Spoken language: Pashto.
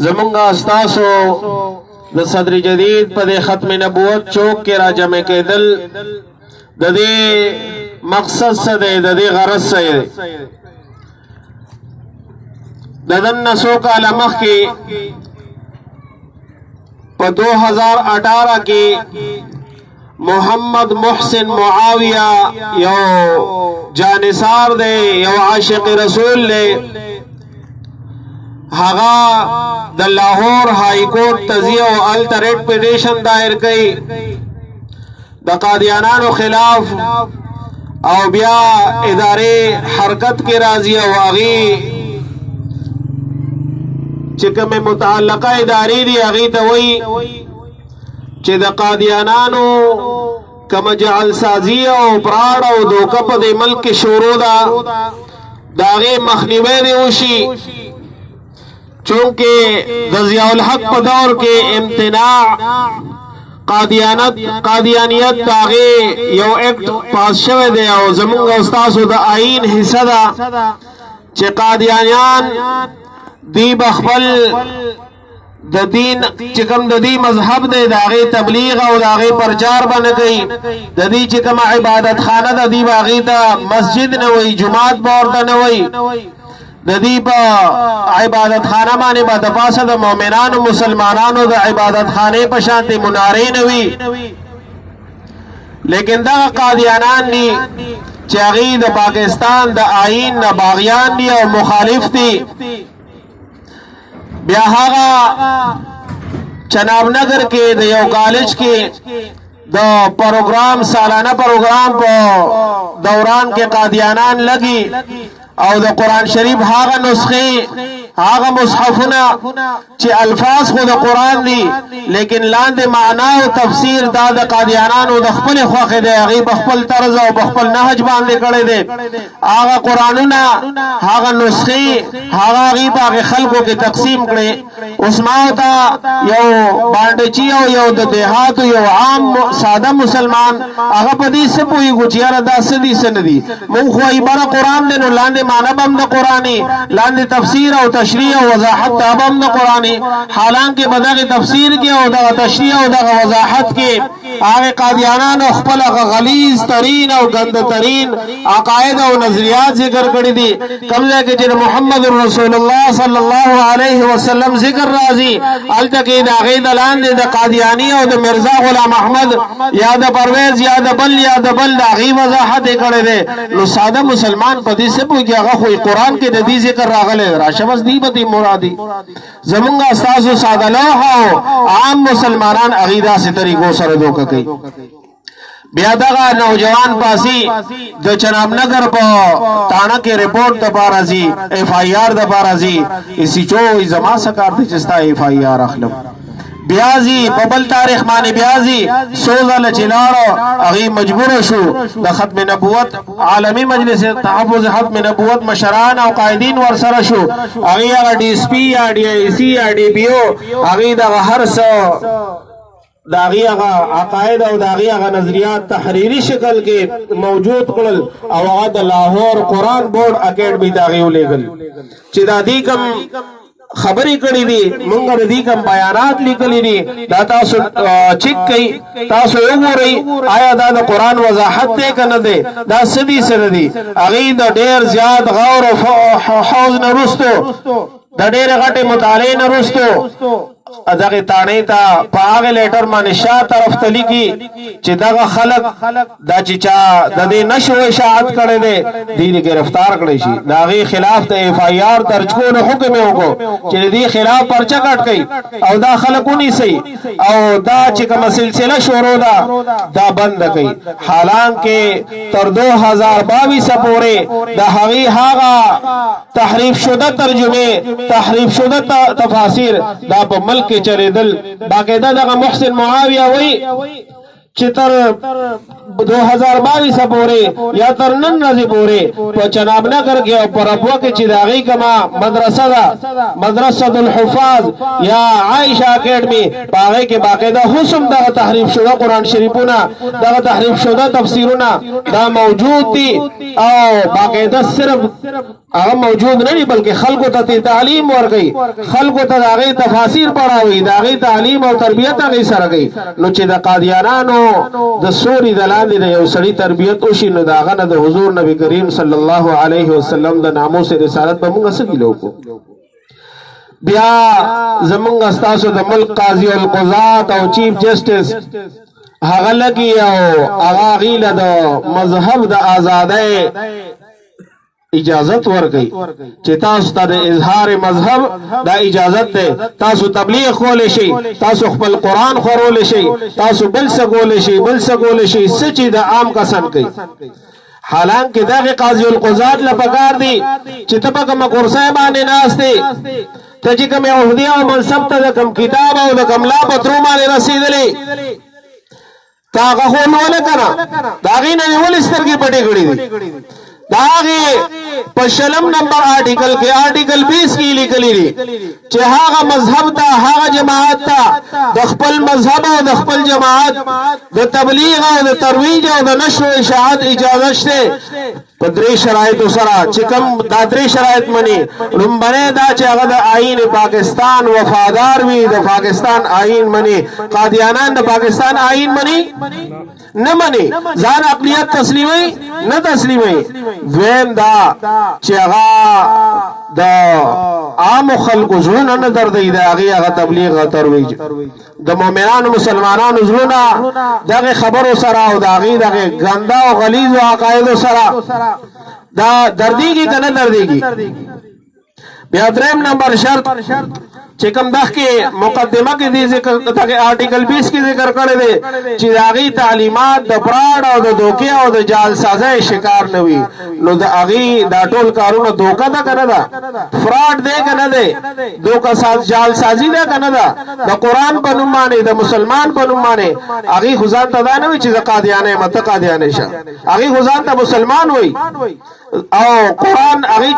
زمونگا استاسو د صدر جدید په ختم نبوت چوک کې را جمع کېدل د دې مقصد څه دی د دې غرض څه دی د دن سو کاله مخکې په 2018 کې محمد محسن معاویہ یو جانثار دی یو عاشق رسول دی هغه د لاهور های کورټ تزیه او الټریټ پټیشن دایر کړي د قادیانانو خلاف او بیا ادارې حرکت کې راځي او هغه چې کومه متعلقه ادارې دي هغه ته وایي چې د قادیانانو کما جعل سازی او پراړ او دوکه په د ملک شروع دا داغه مخنیوي دی وشي چونکه د ضیاء الحق په دور کې امتناع قادیانیت داغه یو ایکټ پاس شوه دی او زمونږ استادو د آئین حصہ ده چې قادیانیان دی بخبل د دین چې کوم د دې مذهب دی داغه تبلیغ او داغه پرچار باندې کوي د دې چې کوم عبادت خانه د دې باغی ته مسجد نه وي جمعات ورته نه وي د دې په عبادت خانه باندې به د پاسه د مؤمنانو مسلمانانو د عبادت خانه په شانتي منارې نه وي لیکن دا قادیانان دي چې هغه د پاکستان د آئین نه باغیان دي او مخالف دي بیا هغه چناب نگر کې د یو کالج کې د پروګرام سالانه پروګرام په دوران کې قادیانان لګي او د قرآن شریف هغه نسخه هغه مصحفونه چې الفاظ خو د قرآن دي لیکن لاندې معنا او تفسیر دا د قادیانانو د خپل خوخه دی هغه په خپل طرز او په خپل نهج باندې کړی دی هغه قرآنونه هغه نسخه هغه په خلکو کې تقسیم کړي اوس ما ته یو باندې چې یو د دیهات یو عام ساده مسلمان هغه په دې څه پوي ګوچیاره دا سدي سندي مونږ خو عبارت قرآن دی نو لاندې معنا بم د قرآني لاندې تفسیر او تشریح او وضاحت تابم د قرآني حالانکه بدغه تفسیر کې او د تشریح او د وضاحت کې هغه قادیانانو خپل غلیظ ترین او غند ترین عقاید او نظریات ذکر کړی دي کومه کې چې محمد رسول الله صلی الله علیه وسلم ذکر راځي التقی د هغه د لاندې د قادیانی او د مرزا غلام احمد یا د پرویز یا د بل د هغه وضاحت کړی دی نو ساده مسلمان په دې څه پوهیږي هغه خو قرآن کې د دې ذکر راغلی راشه بس دی به مرادي زمونږ استاد ساده لوح او عام مسلمانان عقیده سي طریقو سره دوکه کوي بیا دغه نوجوان پاسی د چناب نگر په تانا کې رپورټ د بارازي اف آی آر د بارازي اسی چو زما سکار د چستا اف آی آر اخلم بیازی ببل تاریخ معنی بیازی سوزل چلاړو هغه مجبور شو د ختم نبوت عالمی مجلس تحفظ ختم نبوت مشران او قائدین ور سره شو هغه ډی اس پی یا ډی ای سی یا ډی پی او هغه د هر څه داغي هغه عقاید او داغي هغه نظریات تحریری شکل کې موجود کړل او هغه د لاهور قرآن بورډ اکیډمي داغي ولېګل چې د دې کم خبرې کړې دي مونږ د دې کوم بیانات لیکلي دي دا تاسو چیک کړئ تاسو وګورئ آیا دا د قرآن وضاحت دی کنه دی دا سدي سره دي هغه د ډېر زیات غور او حوض نه رستو د ډېر غټه مطالعه نه رستو اداغه تانه تا پاغه لیټر باندې شا طرف تلی کی چې دغه خلق دا چې چا د دې نشو اشاعت کړي دي دې گرفتار کړي شي داغه خلاف ته اف آی آر درج کول حکم وکړو چې دې خلاف پرچا کټ کړي او دا خلقونی سي او دا چې کوم سلسله شروع دا بند کړي حالانکه تر 2022 پورې د هغه تحریف شده ترجمه تحریف شده تفاسیر دا په ملک کې چریدل باقاعده دغه محسن معاویہ وای چې تر 2022 پورې یا تر نن ورځې پورې په چناب نگر کې او پر ابوا کې چې داغي کما مدرسه ده مدرسه الحفاظ یا عائشہ اکیډمي باغې کې باقاعده حسم د تحریف شوه قرآن شریفونه د تحریف شوه تفسیرونه دا موجود دي او باقاعده صرف هغه موجود نه دي بلکې خلکو ته تعلیم ورکړي خلکو ته هغه تفاسیر پڑھاوي دا هغه تعلیم او تربیت هغه سره کوي نو چې د قادیانانو د سوري د لاندې یو سړی تربیت وشي نو دا هغه د حضور نبی کریم صلی الله علیه وسلم د ناموس رسالت په موږ سره کیلو بیا زمونږ استاسو د ملک قاضي القضات او چیف جسټس هغه لګي او هغه غیله د مذهب د آزادۍ اجازت ورکړي چې تاسو ته د اظهار مذهب دا اجازت ده تاسو تبلیغ کول شي تاسو خپل قران خورول شي تاسو بل څه کول شي سچې د عام قسم کوي حالانکه دغه قاضي القضات لپاره دي چې تبه کوم کورسای باندې ناشته ته چې کوم عہدی او منصب ته کوم کتاب او کوم لا پترو باندې رسیدلې تا هغه ونه کړه داغې نه ول سترګې پټې کړې دي داغه پشلم نمبر آرٹیکل کے آرٹیکل 20 کی لکلی دی چې هغه مذهب ته هغه جماعت ته د خپل مذهب او د خپل جماعت د تبلیغ او د ترویج او د نشر او اشاعت اجازه شته په درې شرایطو سره چې کوم دا درې شرایط مني لومبنه دا چې هغه د آئین پاکستان وفادار وي د پاکستان آئین مني قادیانان د پاکستان آئین مني نه مني ځان اقلیت تسلیمي نه تسلیمي دویم دا چې هغه د عام خلکو زړونه نه دردي دا هغه تبلیغ او ترویج د مؤمنانو مسلمانانو زړونه دغه خبرو سره او دغه ګندا او غلیظ او عقاید سره دا درديږي کنه درديږي بیا دریم نمبر شرط چې کوم دغه مقدمه کې دي ذکر دغه آرټیکل 20 کې ذکر کړی دی چې داغي تعلیمات د فراډ او د دوکې او د جال سازۍ شکار نه وي نو د اغي دا ټول کارونه دوکا ده کنه ده فراډ دی کنه ده دوکا ساز جال سازي ده کنه ده د قران په نوم باندې د مسلمان په نوم باندې اغي خدای ته دا نه وي چې قادیانه مت قادیانه شه اغي خدای ته مسلمان وي او قران اغي